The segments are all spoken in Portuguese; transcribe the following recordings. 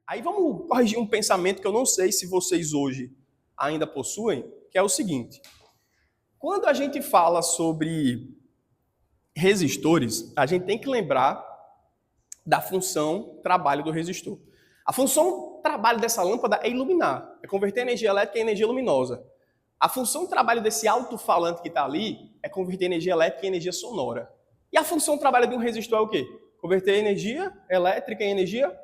Aí vamos corrigir um pensamento que eu não sei se vocês hoje ainda possuem, que é o seguinte. Quando a gente fala sobre resistores, a gente tem que lembrar da função trabalho do resistor. A função trabalho dessa lâmpada é iluminar, é converter energia elétrica em energia luminosa. A função trabalho desse alto-falante que está ali é converter energia elétrica em energia sonora. E a função trabalho de um resistor é o quê? Converter energia elétrica em energia?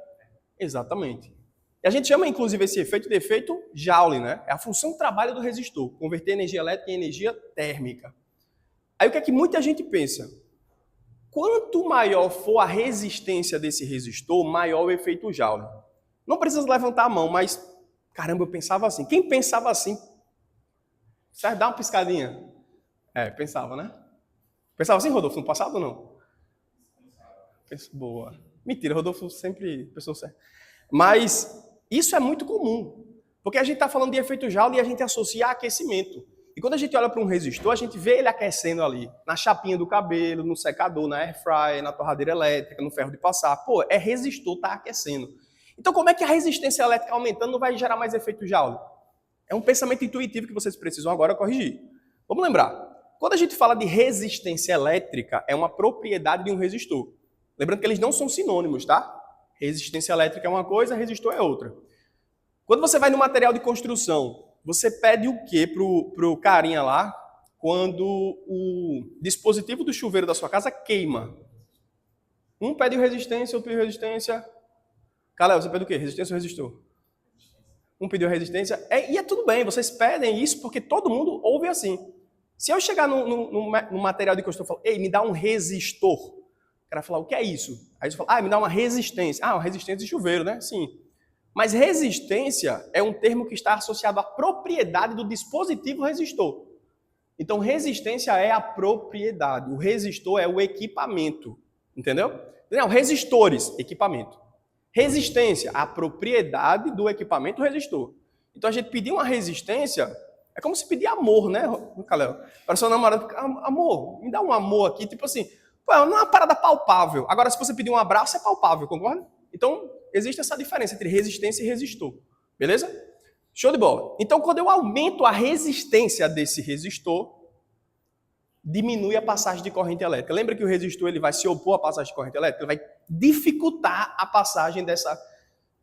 Exatamente. E a gente chama, inclusive, esse efeito de efeito Joule, né? É a função trabalho do resistor, converter energia elétrica em energia térmica. Aí o que é que muita gente pensa? Quanto maior for a resistência desse resistor, maior o efeito Joule. Não precisa levantar a mão, mas, caramba, eu pensava assim. Quem pensava assim? Certo? Dá uma piscadinha. Pensava, né? Pensava assim, Rodolfo, no passado ou não? Boa. Mentira, Rodolfo sempre pensou certo. Mas isso é muito comum, porque a gente está falando de efeito Joule e a gente associa a aquecimento. E quando a gente olha para um resistor, a gente vê ele aquecendo ali, na chapinha do cabelo, no secador, na air fryer, na torradeira elétrica, no ferro de passar. Pô, é resistor, está aquecendo. Então como é que a resistência elétrica aumentando não vai gerar mais efeito Joule? É um pensamento intuitivo que vocês precisam agora corrigir. Vamos lembrar, quando a gente fala de resistência elétrica, é uma propriedade de um resistor. Lembrando que eles não são sinônimos, tá? Resistência elétrica é uma coisa, resistor é outra. Quando você vai no material de construção, você pede o quê pro carinha lá quando o dispositivo do chuveiro da sua casa queima? Um pede resistência, outro pede resistência. Calé, você pede o quê? Resistência ou resistor? Um pediu resistência. E é tudo bem, vocês pedem isso porque todo mundo ouve assim. Se eu chegar no material de construção e falar, ei, me dá um resistor. O cara fala, o que é isso? Aí você fala, me dá uma resistência. Uma resistência de chuveiro, né? Sim. Mas resistência é um termo que está associado à propriedade do dispositivo resistor. Então, resistência é a propriedade. O resistor é o equipamento. Entendeu? Não, resistores, equipamento. Resistência, a propriedade do equipamento resistor. Então, a gente pedir uma resistência é como se pedir amor, né, Calel? Para seu namorado, amor, me dá um amor aqui, tipo assim, pô, não é uma parada palpável. Agora, se você pedir um abraço, é palpável, concorda? Então, existe essa diferença entre resistência e resistor. Beleza? Show de bola. Então, quando eu aumento a resistência desse resistor, diminui a passagem de corrente elétrica. Lembra que o resistor ele vai se opor à passagem de corrente elétrica? Ele vai dificultar a passagem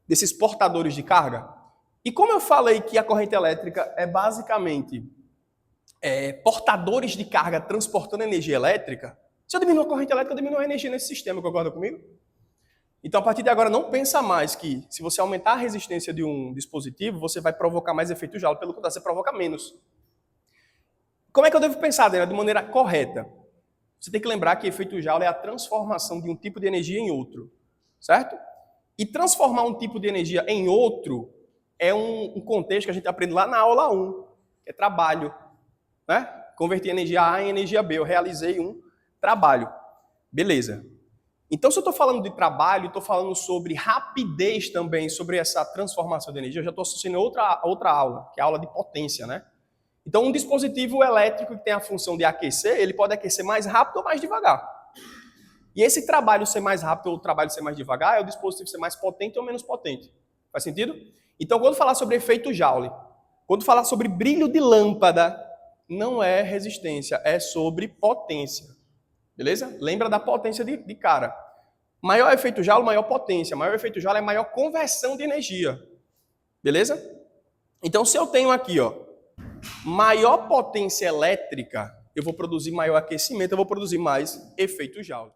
desses portadores de carga. E como eu falei que a corrente elétrica é basicamente portadores de carga transportando energia elétrica, se eu diminuir a corrente elétrica, eu diminuo a energia nesse sistema, concorda comigo? Então, a partir de agora, não pensa mais que se você aumentar a resistência de um dispositivo, você vai provocar mais efeito Joule. Pelo contrário, você provoca menos. Como é que eu devo pensar, Daniel, de maneira correta? Você tem que lembrar que efeito Joule é a transformação de um tipo de energia em outro, certo? E transformar um tipo de energia em outro é um contexto que a gente aprende lá na aula 1, que é trabalho, né? Converter energia A em energia B. Eu realizei um trabalho. Beleza. Então, se eu estou falando de trabalho, estou falando sobre rapidez também, sobre essa transformação de energia, eu já estou associando outra aula, que é a aula de potência, né? Então, um dispositivo elétrico que tem a função de aquecer, ele pode aquecer mais rápido ou mais devagar. E esse trabalho ser mais rápido ou o trabalho ser mais devagar é o dispositivo ser mais potente ou menos potente. Faz sentido? Então, quando falar sobre efeito Joule, quando falar sobre brilho de lâmpada, não é resistência, é sobre potência. Beleza? Lembra da potência de cara. Maior efeito Joule, maior potência. Maior efeito Joule é maior conversão de energia. Beleza? Então, se eu tenho aqui, maior potência elétrica, eu vou produzir maior aquecimento, eu vou produzir mais efeito Joule.